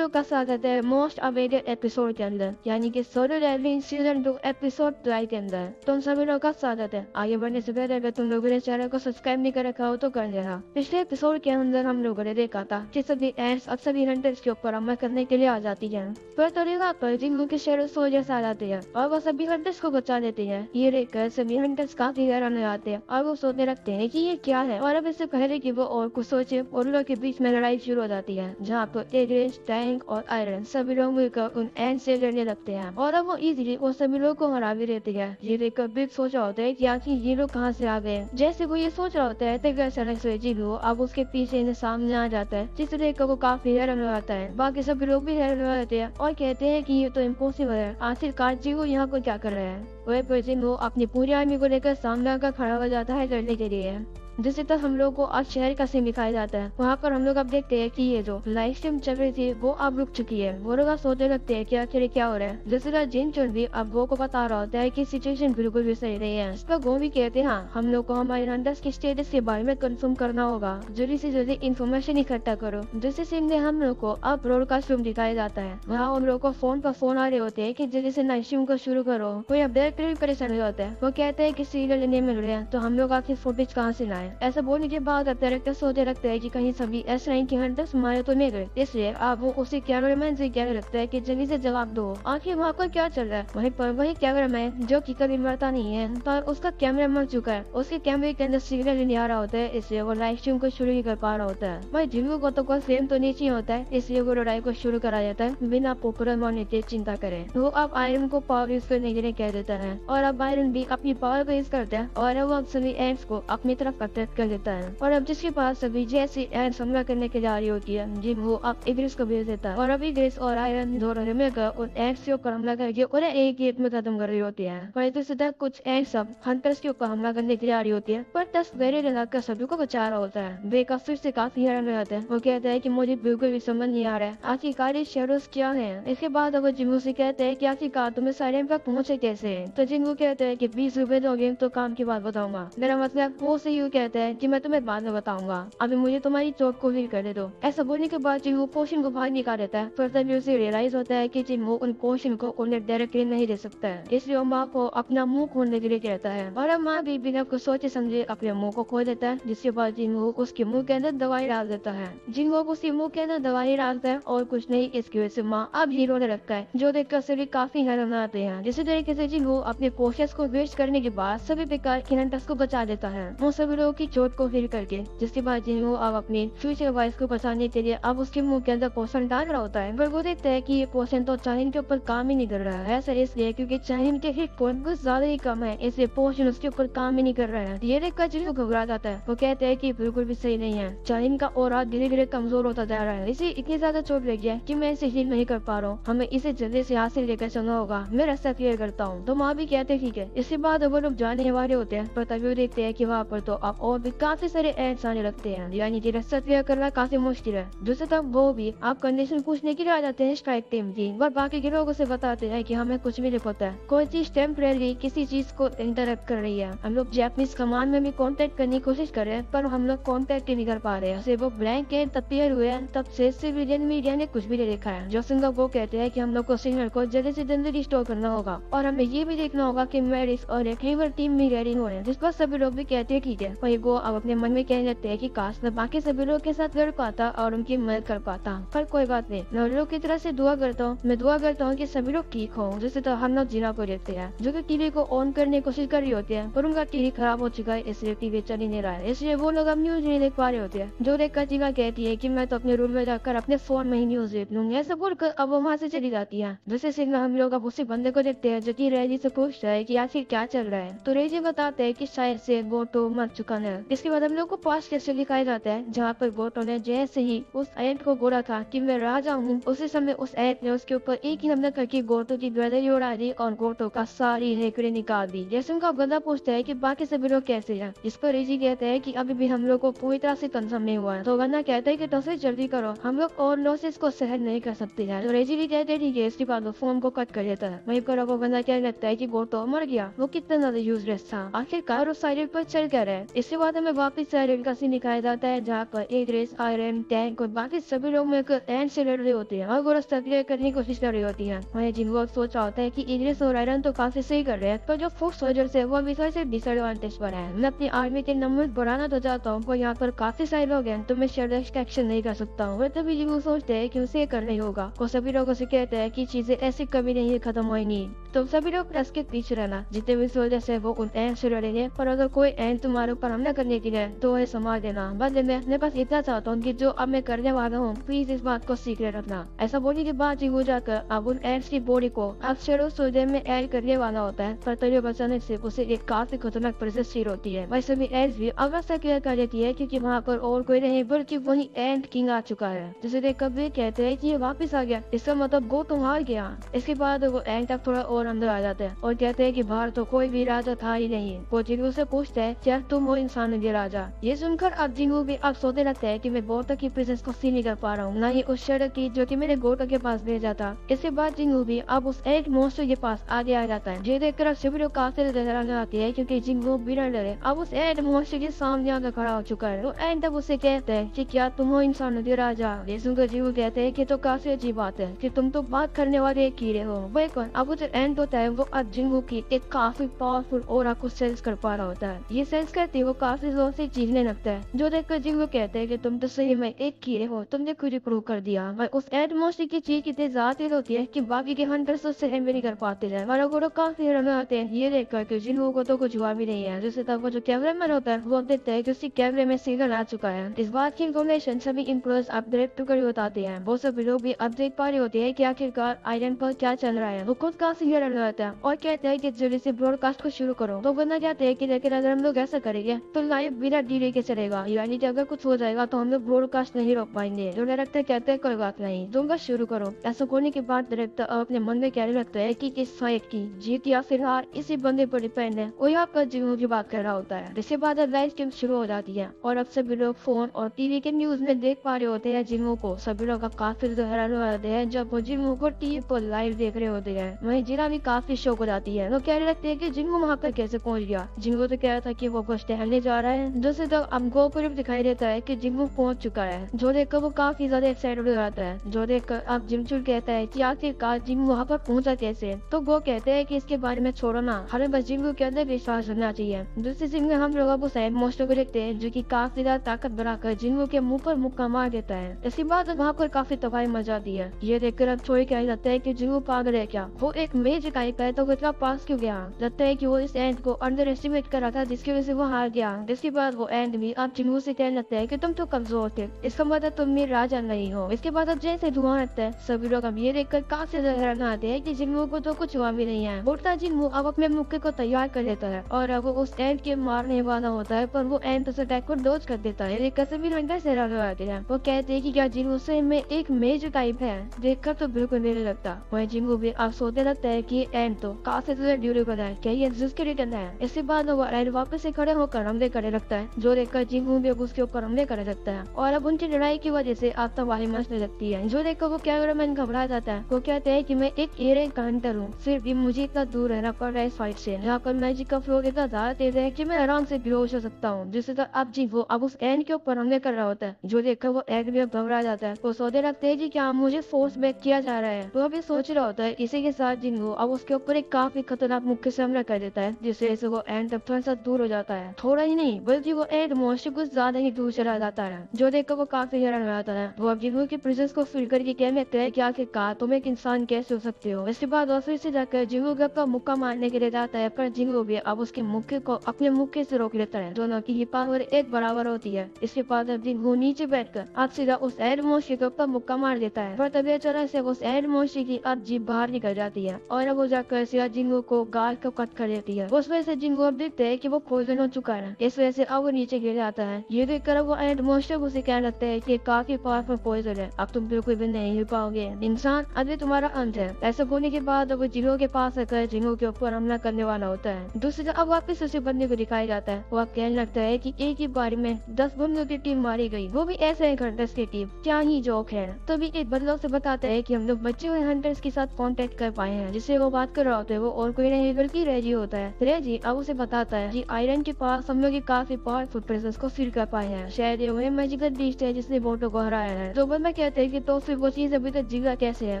लोग का स्वागत है मोस्ट अवेटेड एपिसोड के अंदर, यानी कि सोलो लेवलिंग सीजन 2 एपिसोड 2 के अंदर। तुम सभी लोग का स्वागत है। आगे बढ़ने से पहले अगर तुम लोगों ने चैनल को सब्सक्राइब नहीं कर रखा हो तो कर लेना। पिछले एपिसोड के अंदर हम लोगों ने देखा था कि सभी एंड्स और सभी हंटर्स के ऊपर हमला करने के लिए आ जाती है, पर तरीका पर जिंगू के शेडो सोल्जर्स आ जाते हैं और वो सभी हंटर्स को बचा लेते हैं। ये देखकर सभी हंटर्स काफी हैरान हो जाते हैं और वो सोचने लगते हैं कि ये क्या है। और अब इससे पहले कि वो और कुछ सोचे, उन लोगों के बीच में लड़ाई शुरू हो जाती है, जहाँ पर टेग्रेस, टैंक और आयरन सभी लोग मिलकर उन एंड से लड़ने लगते हैं और अब वो इजीली वो सभी लोग को हरा भी देते हैं। ये देखकर बिग सोचा होता है कि आखिर ये लोग कहाँ से आ गए। जैसे वो ये सोच रहा होता है तभी अचानक से जिगू अब उसके पीछे सामने आ जाता है, जिसे देखकर वो काफी हैरान हो जाता है। बाकी सभी लोग भी हैरान हो जाते हैं और कहते हैं कि ये तो इम्पॉसिबल है, आखिरकार जिगू यहाँ को क्या कर रहा है। वह पर जिगू अपनी पूरी आर्मी को लेकर सामने आकर खड़ा हो जाता है लड़ने के लिए। जिससे तक हम लोग को आज शहर का सीन दिखाया जाता है। वहाँ पर हम लोग अब देखते हैं कि ये जो लाइव स्ट्रीम चल रही थी वो अब रुक चुकी है। वो लोग सोचने लगते हैं कि आखिर क्या हो रहा है। जिससे जिन चुन भी अब गो को बता रहा होता है कि सिचुएशन बिल्कुल भी सही नहीं है। इस पर गो भी कहते हैं हाँ, हम लोग को हमारे हंटर्स के स्टेटस के बारे में कंफर्म करना होगा, जल्दी से जल्दी इन्फॉर्मेशन इकट्ठा करो। जिससे सीन में हम लोग को अब ब्रॉडकास्ट रूम दिखाया जाता है। वहाँ हम लोग को फोन पर फोन आ रहे होते हैं कि जल्दी से नाइट स्ट्रीम को शुरू करो। कोई अब डायरेक्टर भी परेशान हो जाता है। वो कहते हैं कि सीरियल नहीं मिल रहे हैं तो हम लोग आखिर फुटेज कहाँ से लाए। ऐसा बोलने के बाद अब डायरेक्टर सोचने लगता है कि कहीं सभी S9 के हंटर्स मारे तो नहीं गए, इसलिए अब वो उसी कैमरामैन से कहने लगता है कि जल्दी से जवाब दो, आखिर वहाँ पर क्या चल रहा है। वहीं पर वही कैमरामैन जो कि कभी मरता नहीं है पर उसका कैमरा मर चुका है, उसके कैमरे के अंदर सिग्नल नहीं आ रहा होता है, इसलिए वो लाइव स्ट्रीम को शुरू नहीं कर पा रहा होता है। वही जिंगू को तो कोई फ्लेम तो नीचे होता है, इसलिए वो लड़ाई को शुरू करा जाता है बिना पॉपुलर होने की चिंता करे। वो अब आयरन को पावर यूज करने के लिए कह देता है और अब आयरन भी अपनी पावर को यूज करता है और वो अब सभी एंड्स को अपनी तरफ अट्रैक्ट कर देता है। और अब जिसके पास सभी जैसी एंड्स हमला करने के लिए आ रही होती है, जिंगू अब इग्रिस को भेज देता है और अब इग्रिस और आयरन दोनों मिलकर उन एंड्स के ऊपर हमला करके उन्हें एक गेट में खत्म कर रही होती है। परंतु सीधा कुछ एंड्स अब हंटर्स के ऊपर हमला करने के लिए आ रही होती है, पर तस वेरे लगाकर सभी को बचा रहा होता है। बेका फिर से काफी हैरान हो जाता है। वो कहता है कि मुझे बिल्कुल भी समझ नहीं आ रहा है आखिरकार ये शेडोज क्या है। इसके बाद वो जिंगू से कहते हैं कि आखिरकार तुम्हें साइलेंट पर पहुंचे कैसे। तो जिंगू कहते हैं कि 20 रुपए दोगे तो काम की बात बताऊंगा। मेरा मतलब वो से यूँ कहता है कि मैं तुम्हें बाद में बताऊंगा, अभी मुझे तुम्हारी चोट को हील करने दो। ऐसा बोलने के बाद जिंगू पोशन को बाहर निकाल देता है, पर तभी उसे रियलाइज होता है कि जिंगू उन पोशन को उन्हें डायरेक्टली नहीं दे सकता है, इसलिए वो माँ को अपना मुंह खोलने के लिए कहता है और अब माँ भी बिना कुछ सोचे समझे अपने मुंह को खोल देता है। जिसके बाद जिंगू उसके मुंह के अंदर दवाई डाल देता है। जिंगू उसके मुंह के अंदर दवाई डालता है और कुछ नहीं, इसकी वजह से माँ अब हीरो ने रखा है, जो देखकर सभी काफी हैरान आते हैं। जिस तरीके से जिंगू अपने पोशंस को वेस्ट करने के बाद सभी बेकार के हंटर्स को बचा देता है, वो सभी लोगों की चोट को हील करके। जिसके बाद जिंगू अब अपनी फ्यूचर वाइफ को बचाने के लिए अब उसके मुंह के अंदर पोषण डाल रहा होता है, पर वो देखता है कि ये पोषण तो चाहिन के ऊपर काम ही नहीं कर रहा है। ऐसा इसलिए क्योंकि चाहिन के हिट पॉइंट कुछ ज्यादा ही कम है, इसलिए पोषण उसके ऊपर काम ही नहीं कर रहा है। ये देखकर जिंगू घबरा जाता है। वो कहते हैं कि बिल्कुल भी सही नहीं है, चाहिन का ऑरा धीरे धीरे कमजोर होता जा रहा है, इसे इतनी ज्यादा चोट लगी है कि मैं इसे हील नहीं कर पा रहा हूँ, हमें इसे जल्दी से यहाँ से लेकर चलना होगा, मैं रास्ता क्लियर करता हूँ। तो माँ भी कहते हैं ठीक है। इसके बाद वो लोग जाने वाले होते हैं, पर तभी वो देखते हैं कि वहाँ पर तो अब और भी काफी सारे एड्स आने लगते हैं, यानी कि रास्ता क्लियर करना काफी मुश्किल है। दूसरी तरफ वो भी आप कंडीशन पूछने के लिए आ जाते हैं स्ट्राइक टीम की, और बाकी के लोगों से बताते हैं कि हमें कुछ भी नहीं पता है, कोई चीज टेम्परेरी किसी चीज को इंटरप्ट कर रही है। हम लोग जापानीज कमांड में भी कांटेक्ट करने की कोशिश कर रहे हैं, पर हम लोग कांटेक्ट ही नहीं कर पा रहे हैं। से वो ब्लैंकेट अपीयर हुए हैं, तब से सिविलियन मीडिया ने कुछ भी नहीं देखा है। जो सिंगर वो कहते हैं कि हम लोग को सिग्नल को जल्दी से जल्दी रिस्टोर करना होगा और हमें ये भी देखना होगा कि मेरिस और एक टीम भी रेडी हो रहे हैं। जिस पर सभी लोग भी कहते हैं ठीक है। वही वो अब अपने मन में कहने लगते हैं कि काश मैं बाकी सभी लोग के साथ लड़ पाता और उनकी मदद कर पाता, पर कोई बात नहीं, मैं लोग की तरह से दुआ करता हूँ। मैं दुआ करता हूँ कि सभी लोग ठीक हो। जिससे तो हम लोग जीना को देखते हैं, जो कि टीवी को ऑन करने की कोशिश कर रही होती है, पर उनका टीवी खराब हो चुका है, इसलिए टीवी चल ही नहीं रहा है, इसलिए वो लोग अब न्यूज नहीं देख पा रहे होते हैं। जो देखकर जीना कहती है कि मैं तो अपने रूम में जाकर अपने फोन में ही न्यूज देख लूंगी। ऐसा बोलकर अब वो वहाँ से चली जाती है। दूसरे सीन में हम लोग अब उसी बंदे को देखते हैं जो कि रेजी से पूछता है कि आखिर क्या चल रहा है। तो रेजी बताते हैं कि शायद से गोटो मर चुका है। इसके बाद हम लोग को पास्ट कैसे दिखाया जाता है, जहाँ पर गोटो ने जैसे ही उस एंट को बोला था कि मैं राजा हूँ, उसी समय उस एंट ने उसके ऊपर एक ही हमला करके गोटो की ज्वेलरी उड़ा दी और गोटो का सारी हेकड़े निकाल दी। जैसे उनका बंदा पूछता है कि बाकी सभी लोग कैसे हैं, जिस पर रेजी कहते हैं कि अभी भी हम लोग को पूरी तरह से कंफर्म नहीं हुआ है। तो बंदा कहता है कि तो जल्दी करो, हम लोग और लॉसेस को सहन नहीं कर सकते हैं। तो रेजी भी कहते हैं ठीक है। इसके बाद वो फोन को कट कर देता है। वहीं पर वो बंदा कहने लगता है कि गोटो मर गया, वो कितना ज्यादा यूजलेस था, आखिरकार उस साइड पर चल कर है। इस इसके बाद हमें वापस साइलेंट का सीन दिखाया जाता है जहाँ पर इद्रिस, आयरन, टैंक और बाकी सभी लोग मिलकर एंड से लड़ रहे होते हैं और वो रास्ता क्लियर करने की कोशिश कर रही होती है। वहीं जिंगो सोच रहा होता है कि इद्रिस और आयरन तो काफी सही कर रहे हैं, पर जो फुट सोल्जर्स है वो अभी थोड़े से डिसएडवांटेज पर है। मैं अपनी आर्मी के नंबर बढ़ाना तो चाहता हूँ, पर यहाँ पर काफी सारे लोग हैं तो मैं शेडोज का एक्शन नहीं कर सकता हूँ। तभी जिंगो सोचते है कि उसे करना ही होगा। वो सभी लोगों से कहते हैं कि चीजें ऐसी कभी नहीं खत्म होगी, तो सभी लोग प्रेस के पीछे रहना। जितने भी सोल्जर्स है वो उन एंड से लड़ेंगे, पर अगर कोई एंड तुम्हारे ऊपर हमला करने के लिए तो उन्हें संभाल देना। बदले में अपने पास इतना चाहता हूँ कि जो अब मैं करने वाला हूँ प्लीज इस बात को सीक्रेट रखना। ऐसा बोलने के बाद जिंगो जाकर अब उन एंड्स की बॉडी को अब शेडो सोल्जर में ऐड करने वाला होता है, पर तभी अचानक से उसे एक काफी खतरनाक प्रेजेंस फील होती है। वैसे भी एंड्स भी अवस्था क्लियर कर देती है क्योंकि वहाँ पर और कोई नहीं बल्कि वही एंड किंग आ चुका है, जिसे देख कर कहते हैं कि ये वापस आ गया, इसका मतलब गो तुम हार गया। इसके बाद वो एंड तक थोड़ा और अंदर आ जाते हैं और कहते हैं कि बाहर तो कोई भी राजा था ही नहीं। वो जिंगो से पूछते हैं क्या तुम हो इंसान के राजा। ये सुनकर अब जिंगो भी अब सोचने लगता है कि मैं गोटा की प्रेजेंस को फील नहीं कर पा रहा हूँ, ना ही उस शेडो की जो कि मेरे गोटा के पास भेजा था। इसके बाद जिंगो भी अब उस एंड मॉन्स्टर के पास आगे आ जाता है। ये देखकर अब सभी लोग काफी नजर आती है क्योंकि जिंगो बिना डरे अब उस एंड मॉन्स्टर के सामने आकर खड़ा हो चुका है। तो एंड तब उसे कहते हैं कि क्या तुम हो इंसान के राजा। ये सुनकर जिंगो कहते हैं कि तो काफी अजीब बात है कि तुम तो बात करने वाले एक कीड़े हो। बिल्कुल अब जो एंड होता है वो अब जिंगो की एक काफी पावरफुल ऑरा को सेंस कर पा रहा होता है। ये सेंस करते वो काफी जोर से चीखने लगता है, जो देखकर जिंगो कहते हैं कि तुम तो सही में एक कीड़े हो, तुमने खुद ही प्रूव कर दिया। उस एंड मॉन्स्टर की चीख इतनी ज्यादा तेज होती है कि बाकी के हंटर्स उससे हैंडल नहीं कर पाते हैं और वो लोग काफी हैरान होते हैं ये देखकर कि जिंगो को तो कुछ हुआ भी नहीं है। जिससे तब वो जो कैमरामैन होता है वो देखता है कि उसके कैमरे में सिग्नल आ चुका है। इस बात की इन्फॉर्मेशन सभी एम्प्लॉयज अपडेट तो कर बताते हैं। वो सभी लोग भी अब देख पा रहे होते हैं कि आखिरकार आयरन पर क्या चल रहा है। वो खुद काफी हैरान होता है और कहते हैं कि जल्दी से ब्रॉडकास्ट को शुरू करो। तो बनना चाहते हैं कि लेकिन अगर हम लोग ऐसा करेंगे तो लाइव बिना डिले के चलेगा, यानी कि अगर कुछ हो जाएगा तो हम लोग ब्रॉडकास्ट नहीं रोक पाएंगे। जो डायरेक्टर कहते हैं कोई बात नहीं, तुम बस शुरू करो। ऐसा होने के बाद डायरेक्टर अपने मन में कहने लगता है कि इस फाइट की जीत या फिर हार इसी बंदे पर डिपेंड है। वो यहाँ पर जिंगो की बात कर रहा होता है। इसके बाद लाइव स्ट्रीम शुरू हो जाती है और अब सभी लोग फोन और टीवी के न्यूज में देख पा रहे होते हैं जिंगो को। सभी लोग काफी हैरान हो जाते हैं जब वो जिंगो को टीवी पर लाइव देख रहे होते हैं। वहीं जीना भी काफी शौक हो जाती है। वो कहने लगते हैं कि जिंगो वहाँ पर कैसे पहुँच गया। जिंगो तो कह रहा था कि वो बस टहलने जा रहा है, दूसरी तरफ अब गो पर दिखाई देता है कि जिंगो पहुंच चुका है, जो देखकर वो काफी ज्यादा एक्साइटेड हो जाता है। जो देखकर अब जिमचुल कहता है कि आखिरकार जिंगो वहाँ पर पहुंचा कैसे। तो गो कहते हैं कि इसके बारे में छोड़ो ना, हमें बस जिंगो के अंदर विश्वास रखना चाहिए। दूसरी सीन में हम लोग अब उस मॉन्स्टर को देखते हैं जो कि काफी ज्यादा ताकत बढ़ाकर जिंगो के मुंह पर मुक्का मार देता है। इसके बाद वहाँ पर काफी तबाही मचा दी है। ये देखकर अब छोड़ कहने लगता है कि जिंगो पागल है क्या, वो एक मेज टाइप है तो वो इतना पास क्यों गया। लगता है कि वो इस एंड को अंडर एस्टिमेट कर रहा था जिसकी वजह से वो हार गया। जिसके बाद वो एंड भी अब जिंगो से कहने लगता है कि तुम तो कमजोर थे, इसका मतलब तुम मेरे राजा नहीं हो। इसके बाद अब जैसे धुआं लगता है सभी लोग अब ये देखकर काफी हैरान आते हैं कि जिंगो को तो कुछ हुआ भी नहीं है। उल्टा जिंगो अब अपने मुक्के को तैयार कर लेता है और अब वो उस एंड के मारने वाला होता है, पर वो एंड उस अटैक को डॉज कर देता है। देखकर सभी लोग कैसे हैरान हो जाते हैं। वो कहते हैं कि क्या जिंगो से में एक मेज टाइप है, देखकर तो बिल्कुल नहीं लगता। वही जिंगो भी अब सोचने लगता है कि एंड तो काफी ज्यादा ड्यूरेबल है, क्या ये जिसके रिटर्न है। इसके बाद वो एंड वापस से खड़े होकर हमले करने लगता है, जो देखकर जिंगो भी उसके ऊपर हमले करने लगता है और अब उनकी लड़ाई की वजह से आतंकवादी मचने लगती है। जो देखकर वो कैमरामैन घबरा जाता है। वो कहते हैं कि मैं एक एयर का हंटर हूँ, फिर भी मुझे इतना दूर रहना पड़ रहा है इस फाइट से। यहाँ पर मैजिक का फ्लो इतना ज्यादा तेज है कि मैं आराम से बेहोश हो सकता हूँ। जिससे तो अब जिंगो अब उस एंड के ऊपर हमले कर रहा होता है। जो देखकर वो एंड भी घबरा जाता है। वो सोचने लगते हैं कि क्या मुझे फोर्स बैक किया जा रहा है। वो अभी सोच रहा होता है। इसी के साथ जिंगो अब उसके ऊपर एक काफी खतरनाक मुक्के से हमला कर देता है, जिससे वो एंड तक थोड़ा सा दूर हो जाता है। थोड़ा ही नहीं बल्कि वो एंड मॉन्स्टर कुछ ज्यादा ही दूर चला जाता है। जो देखकर वो काफी हैरान हो जाता है। वो अब जिंगो की प्रेजेंस को फील करके कहने लगता है कि आखिरकार तुम एक इंसान कैसे हो सकते हो। इसके बाद वो फिर से जाकर जिंगो का मुक्का मारने के लिए जाता है, पर जिंगो भी अब उसके मुक्के को अपने मुक्के से रोक लेता है। दोनों की पावर एक बराबर होती है। इसके बाद अब जिंगो नीचे बैठकर अब सीधा उस एंड मॉन्स्टर के ऊपर मुक्का मार देता है, पर तभी अचानक से उस एंड मॉन्स्टर की अब जीभ बाहर निकल जाती है और अब वो जाकर सीधा जिंगो को गाल को कट कर देती है। उस वजह से जिंगो अब देखते है कि वो पॉइजन हो चुका है। इस वजह से अब वो नीचे गिर जाता है। ये देखकर वो एंड मॉन्स्टर उसे कहने लगता है कि काफी पावरफुल पॉइजन है, अब तुम बिल्कुल भी नहीं हिल पाओगे इंसान, अभी तुम्हारा अंत है। ऐसा होने के बाद वो जिंगो के पास आकर जिंगो के ऊपर हमला करने वाला होता है। दूसरी तरफ अब वापस उसे बंदे को दिखाया जाता है। वह कहने लगता है कि एक ही बार में 10 बंदों की टीम मारी गई, वो भी ऐसे ही हंटर्स की टीम, क्या ही जोक है। तभी एक बदलाव से बताता है कि हम लोग बचे हुए हंटर्स के साथ कांटेक्ट कर पाए हैं, जिससे जिससे वो बात कर रहा होता है वो और कोई नहीं बल्कि रेजी होता है। रेजी अब उसे बताता है कि आयरन के पास हम लोग की काफी पावरफुल प्रेजेंस को फील कर पाए हैं, शायद ये वही मैजिकल बीस्ट है जिसने बोटो को हराया है। तो में कहते हैं कि तो फिर वो चीज अभी तक जिंदा कैसे है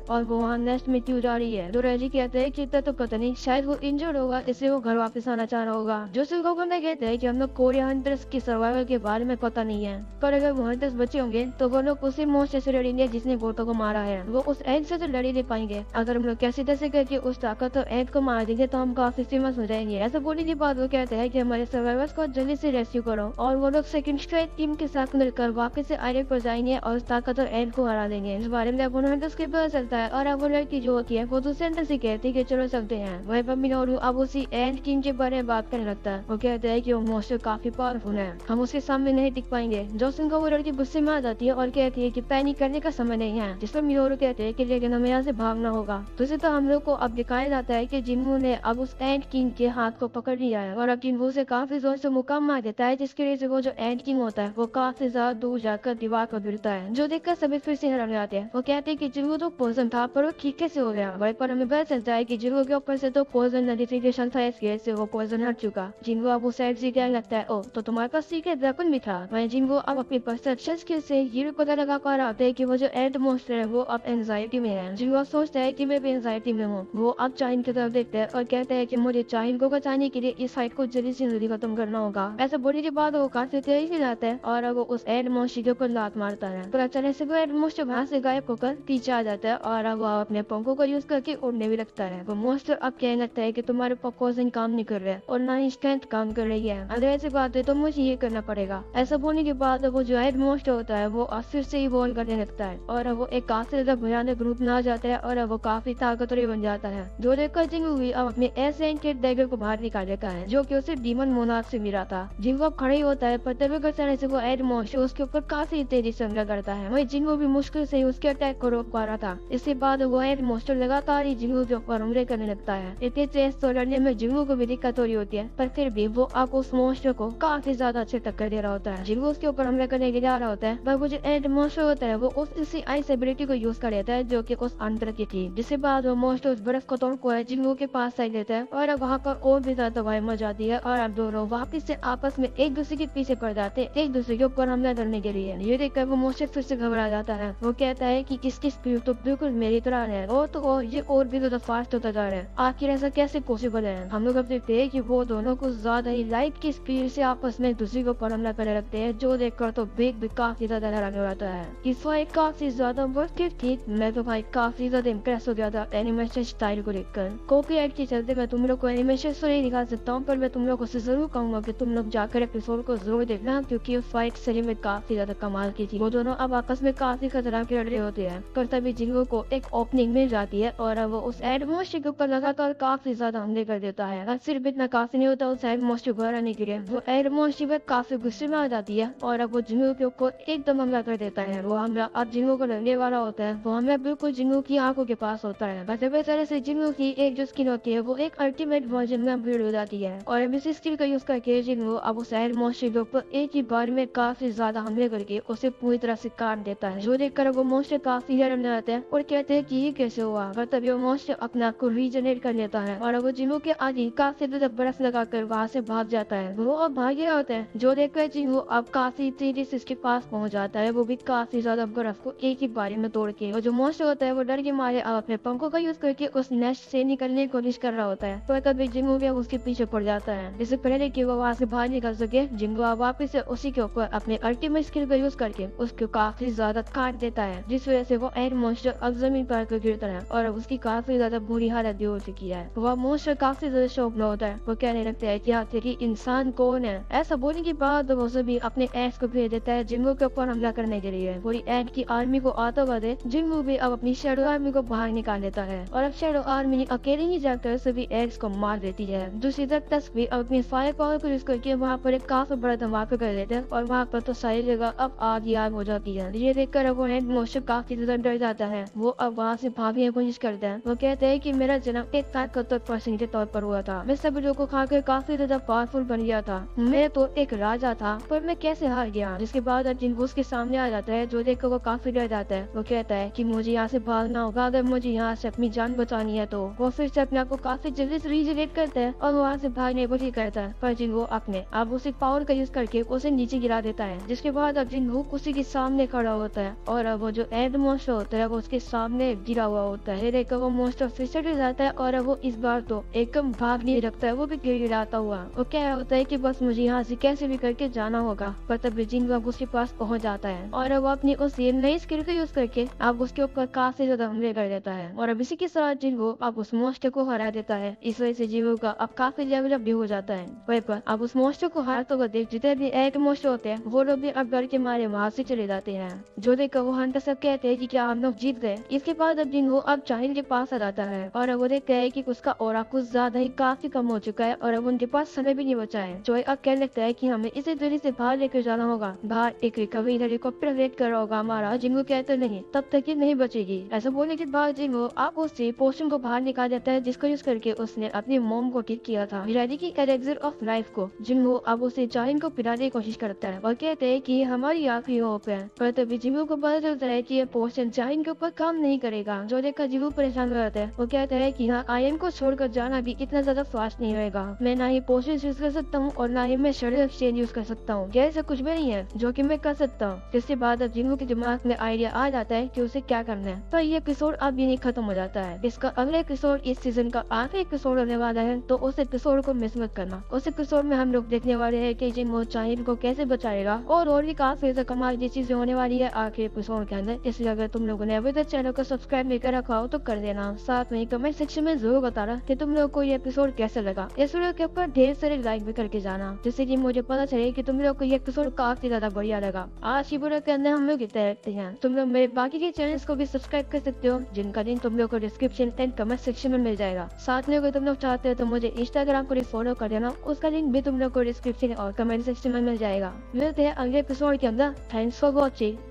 और वो वहाँ नेस्ट में क्यों जा रही है। तो रेजी कहते हैं कि इतना तो पता नहीं, शायद वो इंजर्ड होगा इसलिए वो घर वापस आना चाह रहा होगा। जो में कहते हैं कि हम लोग कोरिया हंटर्स की सर्वाइवल के बारे में पता नहीं है, पर अगर वो हंटर्स बचे होंगे तो वो लोग उसी मॉन्स्टर से लड़ेंगे जिसने बोटो को मारा है। वो उस एग से तो लड़ ही नहीं पाएंगे। अगर हम लोग कैसे तैसे करके उस ताकत और एग को मार देंगे तो हम काफी फेमस हो जाएंगे। ऐसा बोलने के बाद वो कहते हैं कि हमारे सर्वाइवर्स को जल्दी से रेस्क्यू करो और वो लोग सेकंड स्ट्राइक टीम के साथ मिलकर वापस से आयरन पर जाएंगे और उस ताकत और एग को हरा देंगे। इस बारे में अब हंटर्स के पता चलता है और अब वो लड़की जो होती है वो दूसरे हंटर से कहती है कि चलो चलते हैं। वही पर मिनोरू अब उसी एग किंग के बारे में बात करने लगता है। वो कहते हैं कि वो मॉन्स्टर काफी पावरफुल है, हम उसके सामने नहीं टिक पाएंगे। जोसन को वो लड़की गुस्से में आ जाती है और कहती है कि पैनिक करने का समय नहीं है, जिस पर मिनोरू कहते हैं कि लेकिन हमें यहाँ से भागना होगा। दूसरी तो हम लोग को अब दिखाया जाता है कि जिन्हू ने अब उस एंड किंग के हाथ को पकड़ लिया है और अब जिन्हू से काफी जोर से मुक्का मार देता है, जिसकी वजह से वो जो एंड किंग होता है वो काफी ज्यादा दूर जाकर दीवार पर गिरता है, जो देखकर सभी फिर से हैरान जाते हैं। वो कहते हैं कि जिन्हू तो पॉइजन था पर वो ठीक कैसे हो गया। वही पर हमें पता चलता है कि जिन्हू के ऊपर से तो पॉइजन नोटिफिकेशन था, इस गेट से वो पॉइजन हट चुका। जिन्हू अब उस साइड से क्या लगता है, ओ तो तुम्हारे पास सीक्रेट वेपन भी था। वहीं जिन्हू अब अपनी परसेप्शन स्किल से ये भी पता लगा पा रहा है कि वो जो एंड मॉन्स्टर है वो अब एंजाइटी में है। जिन्हू सोचता है कि मैं भी एंजाइटी में हूँ। वो अब चाइन की तरफ देखता है और कहता है कि मुझे चाइन को बचाने के लिए इस फाइट को जल्दी से जल्दी खत्म करना होगा। ऐसा बोलने के बाद वो काफी तेजी से जाता है और अब वो उस एंड मॉन्स्टर के ऊपर लात मारता है। पर अचानक से वो एंड मॉन्स्टर वहाँ से गायब होकर पीछे आ जाता है और अब वो अपने पंखों का यूज करके उड़ने भी लगता है। वो मॉन्स्टर अब कहने लगता है कि तुम्हारे पॉइजन काम नहीं कर रहा है और ना ही स्ट्रेंथ काम कर रही है, अगर ऐसी बात है तो मुझे ये करना पड़ेगा। ऐसा बोलने के बाद वो जो एंड मॉन्स्टर होता है वो फिर से इवॉल्व करने लगता है और अब वो एक काफी ज्यादा भयानक रूप में आ जाता है और अब वो काफी ताकतवर बन जाता है। जो देखकर जिंगू भी अब अपने एसेंट डैगर को बाहर निकाल देता है जो कि उसे डीमन मोनार्क से मिला था। जिंगू अब खड़ा ही होता है पर तभी अचानक से वो एंड मॉन्स्टर उसके ऊपर काफी तेजी से हमला करता है। वही जिंगू भी मुश्किल से उसके अटैक को रोक पा रहा था। इसके बाद वो एंड मॉन्स्टर लगातार ही जिंगू के ऊपर हमले करने लगता है। इतने तेज तो लड़ने में जिंगू को भी दिक्कत हो रही होती है, पर फिर भी वो अब उस मॉन्स्टर को काफी ज्यादा अच्छे टक्कर दे रहा होता है। जिंगू उसके ऊपर हमला करने के लिए आ रहा होता है पर वो जो एंड मॉन्स्टर होता है वो उसी आइस एबिलिटी को यूज कर लेता है जो कि उस अंतर की थी। जिसके बाद वो मॉन्स्टर उस बर्फ को तोड़कर जिंगू के पास साइड लेता है और अब वहाँ पर और भी ज्यादा दवाई मच जाती है और अब दोनों वापिस से आपस में एक दूसरे के पीछे पड़ जाते हैं, एक दूसरे के ऊपर हमला करने के लिए। ये देखकर वो मॉन्स्टर फिर से घबरा जाता है। वो कहता है कि किसकी स्पीड तो बिल्कुल मेरी तरह है और तो ये और भी ज्यादा फास्ट होता जा रहा है, आखिर ऐसा कैसे पॉसिबल है। हम लोग अब देखते हैं कि वो दोनों कुछ ज्यादा ही लाइट की स्पीड से आपस में एक दूसरे के ऊपर हमला करने लगते हैं, जो देखकर तो बिग भी काफी ज्यादा हैरान हो जाता है। इस फाइट काफी ज्यादा वर्थ थी। मैं तो भाई काफी ज्यादा इम्प्रेस हो गया था एनिमेशन स्टाइल को देखकर। कॉपीराइट के चलते मैं तुम लोग को एनिमेशन तो नहीं दिखा सकता हूँ, पर मैं तुम लोगों से जरूर कहूंगा कि तुम लोग जाकर एपिसोड को जरूर देखना, क्योंकि ये फाइट सही में काफी ज्यादा कमाल की थी। वो दोनों अब आपस में काफी खतरनाक लड़ रहे होते हैं, पर तभी जिंगू को एक ओपनिंग मिल जाती है और अब वो उस एड मॉन्स्टर के ऊपर लगातार काफी ज्यादा हमले कर देता है। और सिर्फ इतना काफी नहीं होता उस एड मॉन्स्टर को हराने के लिए, वो एड मॉन्स्टर काफी गुस्से में आ जाती है और अब वो जिंगू के ऊपर एकदम हमला कर देता है। वो हमला अब जिंगू को लगने वाला होता है। वो हमला बिल्कुल जिंगू की आंखों के पास होता है। बस इस तरह से जिंगू की एक जो स्किन होती है वो एक अल्टीमेट वर्जन में अपग्रेड हो जाती है और अब इस स्किल का यूज करके जिंगू अब उस एड मॉन्स्टर के ऊपर एक ही बार में काफी ज्यादा हमले करके उसे पूरी तरह से काट देता है, जो देखकर वो मॉन्स्टर काफी हैरान जाते हैं और कहते हैं कि ये कैसे हुआ। पर तभी वो मॉन्स्टर अपने आप को रीजनरेट कर लेता है और वो जिंगू के आगे काफी ज्यादा बर्फ लगाकर वहाँ से भाग जाता है। वो अब भाग गया होता है, जो देखकर जिंगू अब काफी तेजी से इसके पास पहुंच जाता है। वो भी काफी ज्यादा बर्फ को एक ही बारी में तोड़ के, और जो मॉन्स्टर होता है वो डर के मारे अब अपने पंखों का यूज करके उस नेस्ट से निकलने की कोशिश कर रहा होता है, पर तभी जिंगू भी उसके पीछे पड़ जाता है। इससे पहले कि वो वहाँ से बाहर निकल सके, जिंगू वापस से उसी के ऊपर अपने अल्टीमेट स्किल का यूज करके उसको काफी ज्यादा काट देता है, जिस वजह से वो एंड मॉन्स्टर अब जमीन पर आकर गिरता है और अब उसकी काफी ज्यादा बुरी हालत भी हो चुकी है। वह मॉन्स्टर काफी ज्यादा शौक में होता है। वो कहने लगता है कि आखिर इंसान कौन है। ऐसा बोलने के बाद वो सभी अपने एंड्स को भेज देता है जिंगू के ऊपर हमला करने के लिए। पूरी एंड की आर्मी को आता हुआ दे जिंगू भी अब अपनी शेडो आर्मी को बाहर निकाल देता है और अब शेडो आर्मी अकेले ही जाकर सभी एंड्स को मार देती है। दूसरी तरफ तस्क भी अपनी फायर पावर को यूज करके वहाँ पर एक काफी बड़ा धमाका कर देते हैं और वहाँ पर तो सारी जगह अब आग ही आग हो जाती है। ये देखकर वो एंड मॉन्स्टर काफी ज्यादा डर जाता है। वो अब वहाँ से भागने की कोशिश करता है। वो कहते हैं कि मेरा जन्म एक ताकतवर पर्सन के तौर पर हुआ था, मैं सभी लोगों को खाकर काफी ज्यादा पावरफुल बन गया था, मैं तो एक राजा था, पर मैं कैसे हार गया। जिसके बाद जिंगू उसके सामने आ जाता है, जो देखकर वो काफी डर जाता है। वो कहता है कि मुझे यहाँ से भागना होगा, अगर मुझे यहाँ से अपनी जान बचानी परेशानी है तो वो फिर से अपने आप को काफी जल्दी से रिजेनेरेट करता है और वहाँ से भागने को ही करता है। पर जिन वो अपने आप उसी पावर का यूज करके उसे नीचे गिरा देता है, जिसके बाद अब जिन उसी के सामने खड़ा होता है और अब वो जो एंड मॉन्स्टर होता है वो उसके सामने गिरा हुआ होता है। देखकर वो मॉन्स्टर फिर से जाता है और अब वो इस बार तो एकदम भाग नहीं रखता है, वो भी गिड़गिड़ाता हुआ। वो क्या होता है कि बस मुझे यहाँ से कैसे भी करके जाना होगा। पर तब जिन उसके पास पहुँच जाता है और अब वो अपनी उस नई स्किल का यूज करके अब उसके ऊपर काफी ज्यादा हमले कर देता है और अब इसी के साथ जिनको अब उस मॉन्स्टर को हरा देता है। इस वजह से जीवो का अब काफी लेवल अप भी हो जाता है। वहीं पर अब उस मॉन्स्टर को हारते हुए देख जितने भी एक मॉन्स्टर होते हैं वो लोग भी अब डर के मारे वहां से चले जाते हैं। जो देखकर वो हंटर सब कहते हैं कि क्या हम लोग जीत गए। इसके बाद अब जिन वो अब चाहिल के पास आ जाता है और अब वो देखते हैं कि उसका ऑरा कुछ ज्यादा ही काफी कम हो चुका है और अब उनके पास समय भी नहीं बचा है। जो अब कहने लगता है कि हमें इसी दूरी से बाहर लेकर जाना होगा। बाहर एक रिकवरी हेलीकॉप्टर वेट कर रहा होगा हमारा। जिंगो कहते नहीं तब तक ये नहीं बचेगी। ऐसा बोलने के बाद जिंगो आप उससे पोर्शन को बाहर निकाल देता है जिसको यूज करके उसने अपनी मोम को किक किया था, मिरादी की एलेक्सर ऑफ लाइफ को। जिंगो अब उसे चाहिल को पिलाने की कोशिश करता है और कहते हैं कि हमारी आखिरी होप है। पर तभी जिंगो को पता चलता है कि ये पोर्शन चाहिल के ऊपर काम नहीं करेगा। जो देखकर जिंगो परेशान रहता है। वो कहता है कि हाँ आयन को छोड़कर जाना भी इतना ज्यादा फास्ट नहीं होगा। मैं ना ही पोर्शन यूज कर सकता हूँ और ना ही मैं शेडो एक्सचेंज यूज कर सकता हूँ। ऐसा कुछ भी नहीं है जो कि मैं कर सकता हूँ। जिसके बाद अब जिंगो के दिमाग में आइडिया आ जाता है कि उसे क्या करना है। तो ये एपिसोड अब यही खत्म हो जाता है। इसका अगला एपिसोड इस सीजन का आखिरी एपिसोड होने वाला है, तो उस एपिसोड को मिस मत करना। उस एपिसोड में हम लोग देखने वाले हैं कि जिंगो चाहिल को कैसे बचाएगा और भी काफी कमाल की चीजें होने वाली है आखिरी एपिसोड के अंदर। इसलिए अगर तुम लोगों ने अभी तक चैनल को सब्सक्राइब नहीं कर रखा हो तो कर देना। साथ में कमेंट सेक्शन में जरूर बताना कि तुम लोग को ये एपिसोड कैसे लगा। इस वीडियो के ऊपर ढेर सारे लाइक भी करके जाना, जिससे कि मुझे पता चले कि तुम लोग को ये एपिसोड काफी ज्यादा बढ़िया लगा। आज की वीडियो के अंदर हम लोग इतना रखते हैं। तुम लोग मेरे बाकी के चैनल्स को भी सब्सक्राइब कर सकते हो, जिनका लिंक तुम लोग को डिस्क्रिप्शन एंड कमेंट सेक्शन में मिल जाएगा। साथ में अगर तुम लोग चाहते हो तो मुझे इंस्टाग्राम को भी फॉलो कर देना, उसका लिंक भी तुम लोग को डिस्क्रिप्शन और कमेंट सेक्शन में मिल जाएगा। मिलते हैं अगले एपिसोड के अंदर। Thanks for watching.